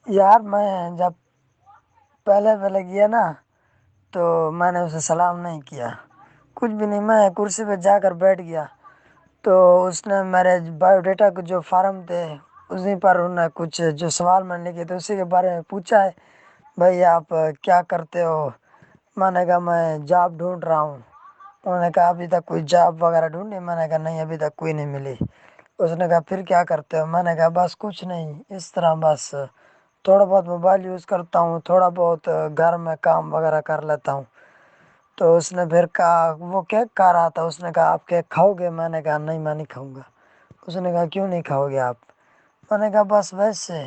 یار میں جب پہلے پہلے گیا نا تو میں نے اسے سلام نہیں کیا، کچھ بھی نہیں، میں کرسی پہ جا کر بیٹھ گیا تو اس نے میرے بایو ڈیٹا کے جو فارم تھے اسی پر انہوں نے کچھ جو سوال میں نے لکھے تھے اسی کے بارے میں پوچھا ہے، بھائی آپ کیا کرتے ہو؟ میں نے کہا میں جاب ڈھونڈ رہا ہوں۔ انہوں نے کہا ابھی تک کوئی جاب وغیرہ ڈھونڈی؟ میں نے کہا نہیں ابھی تک کوئی نہیں ملی۔ اس نے کہا پھر کیا کرتے ہو؟ میں نے کہا بس کچھ نہیں، اس طرح بس تھوڑا بہت موبائل یوز کرتا ہوں، تھوڑا بہت گھر میں کام وغیرہ کر لیتا ہوں۔ تو اس نے پھر کہا وہ کیک کھا رہا تھا، اس نے کہا آپ کیک کھاؤ گے؟ میں نے کہا نہیں میں نہیں کھاؤں گا۔ اس نے کہا کیوں نہیں کھاؤ گے آپ؟ میں نے کہا بس ویسے۔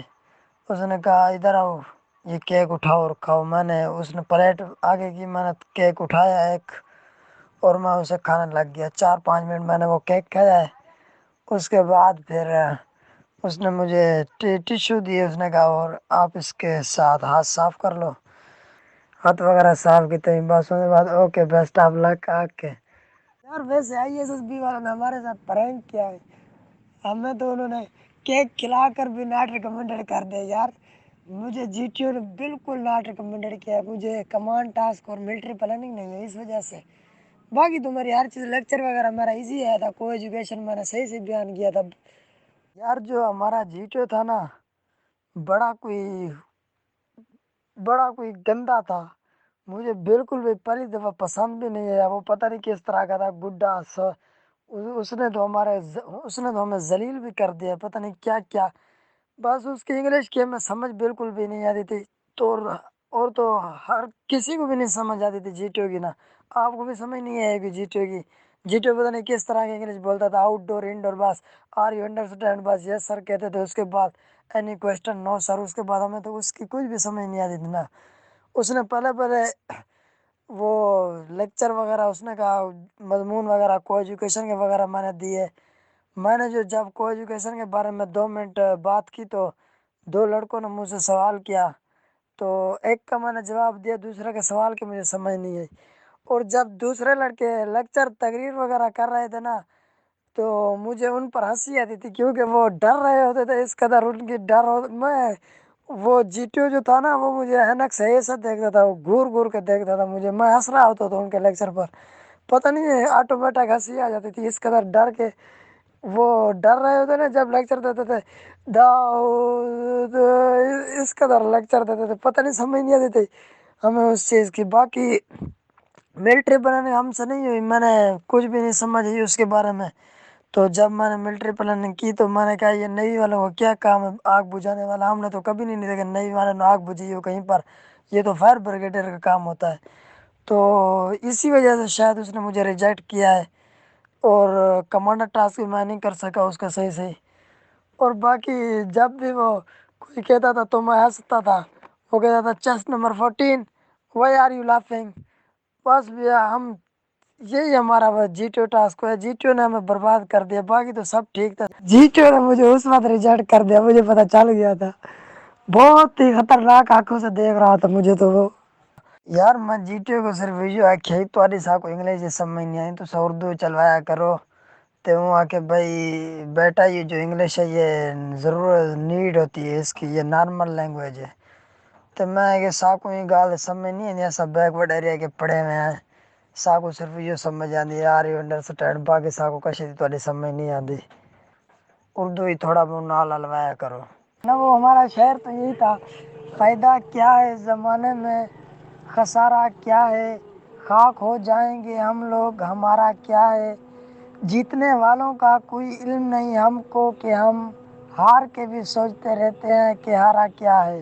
اس نے کہا ادھر آؤ یہ کیک اٹھاؤ اور کھاؤ۔ میں نے اس نے پلیٹ آگے کی، میں نے کیک اٹھایا ایک اور میں اسے کھانے لگ گیا۔ 4-5 منٹ میں نے وہ کیک کھایا ہے۔ اس کے بعد پھر اس نے مجھے ٹیشو دیے، اس نے کہا اور آپ اس کے ساتھ ہاتھ صاف کر لو۔ ہاتھ وغیرہ صاف کیتے ہی بس اس کے بعد اوکے بیسٹ آف لک کے یار ویسے ISSB والوں نے ہمارے ساتھ پرینک کیا ہے، ہمیں تو انہوں نے کیک کھلا کر بھی ناٹ ریکمینڈڈ کر دیا یار۔ مجھے GTO نے بالکل ناٹ ریکمینڈڈ کیا ہے، مجھے کمانڈ ٹاسک اور ملٹری پلاننگ نہیں ہے اس وجہ سے۔ باقی تو میری ہر چیز لیکچر وغیرہ میرا ایزی آیا تھا، کو ایجوکیشن میں نے صحیح سے بیان کیا تھا۔ یار جو ہمارا GTO تھا نا بڑا کوئی گندا تھا، مجھے بالکل بھی پہلی دفعہ پسند بھی نہیں آیا۔ وہ پتہ نہیں کس طرح کا تھا، بڈھا سا۔ اس نے تو ہمیں ذلیل بھی کر دیا، پتہ نہیں کیا کیا۔ بس اس کی انگلش کی ہمیں سمجھ بالکل بھی نہیں آتی تھی، تو اور تو ہر کسی کو بھی نہیں سمجھ آتی تھی GTO کی نا۔ آپ کو بھی سمجھ نہیں آئے گی GTO کی۔ GTO پتہ نہیں کس طرح کی انگلش بولتا تھا، آؤٹ ڈور انڈور، بس آر یو انڈرسٹینڈ، بس یس سر کہتے تھے۔ اس کے بعد اینی کوشچن نو سر، اس کے بعد ہمیں تو اس کی کچھ بھی سمجھ نہیں آتی تھی نا۔ اس نے پہلے وہ لیکچر وغیرہ اس نے کہا مضمون وغیرہ کو ایجوکیشن کے وغیرہ میں نے دیے۔ میں نے جب کو ایجوکیشن کے بارے میں 2 منٹ بات کی تو 2 لڑکوں نے مجھ سے سوال کیا، تو ایک کا میں نے جواب دیا، دوسرے کے سوال کی مجھے سمجھ نہیں آئی۔ اور جب دوسرے لڑکے لیکچر تقریر وغیرہ کر رہے تھے نا تو مجھے ان پر ہنسی آتی تھی، کیونکہ وہ ڈر رہے ہوتے تھے اس قدر، ان کی وہ GTO جو تھا نا وہ مجھے اینک سے ایسا دیکھتا تھا، وہ گور گور کے دیکھتا تھا مجھے، میں ہنس رہا ہوتا تھا ان کے لیکچر پر، پتہ نہیں آٹومیٹک ہنسی آ جاتی تھی، اس قدر ڈر کے وہ ڈر رہے ہوتے نا جب لیکچر دیتے تھے، داؤد اس قدر لیکچر دیتے تھے، پتہ نہیں سمجھ نہیں آتی تھی ہمیں اس چیز کی۔ باقی ملٹری بنانے ہم سے نہیں ہوئی، میں نے کچھ بھی نہیں سمجھ آئی اس کے بارے میں۔ تو جب میں نے ملٹری پلاننگ کی تو میں نے کہا یہ نیوی والوں کو کیا کام ہے آگ بجھانے والا، ہم نے تو کبھی نہیں دیکھا نیوی والوں نے آگ بجھی ہو کہیں پر، یہ تو فائر بریگیڈیئر کا کام ہوتا ہے۔ تو اسی وجہ سے شاید اس نے مجھے ریجیکٹ کیا ہے، اور کمانڈر ٹاسک بھی میں نہیں کر سکا اس کا صحیح۔ اور باقی جب بھی وہ کوئی کہتا تھا تو میں ہنستا تھا، وہ کہتا تھا chest number 14 why are you laughing, بس بھیا ہم یہی ہمارا GTO ٹاسک ہے۔ GTO نے ہمیں برباد کر دیا، باقی تو سب ٹھیک تھا، GTO نے مجھے اس وقت ریجیکٹ کر دیا، مجھے پتہ چل گیا تھا، بہت ہی خطرناک آنکھوں سے دیکھ رہا تھا مجھے تو وہ۔ یار میں GTO کو صرف یہ آخیا تو سا کو انگلش سمجھ نہیں آئی تو سا اردو چلوایا کرو، تو وہ آ کے بھائی بیٹا یہ جو انگلش ہے یہ ضرورت نیڈ ہوتی ہے اس کی، یہ نارمل لینگویج ہے۔ تو میں کہ سا کو یہ گال سمجھ نہیں آتی، ایسا بیکورڈ ایریا کے پڑھے ہوئے ہیں، سا کو صرف یہ سمجھ آتی ہے آر یو انڈرسٹینڈ، باقی سا کو کشی تھی سمجھ نہیں آتی، اردو ہی تھوڑا بہت نال ہلوایا کرو نا۔ وہ ہمارا شہر تو یہی تھا، فائدہ کیا ہے اس زمانے میں، خسارہ کیا ہے، خاک ہو جائیں گے ہم لوگ ہمارا کیا ہے، جیتنے والوں کا کوئی علم نہیں ہم کو، کہ ہم ہار کے بھی سوچتے رہتے ہیں کہ ہارا کیا ہے۔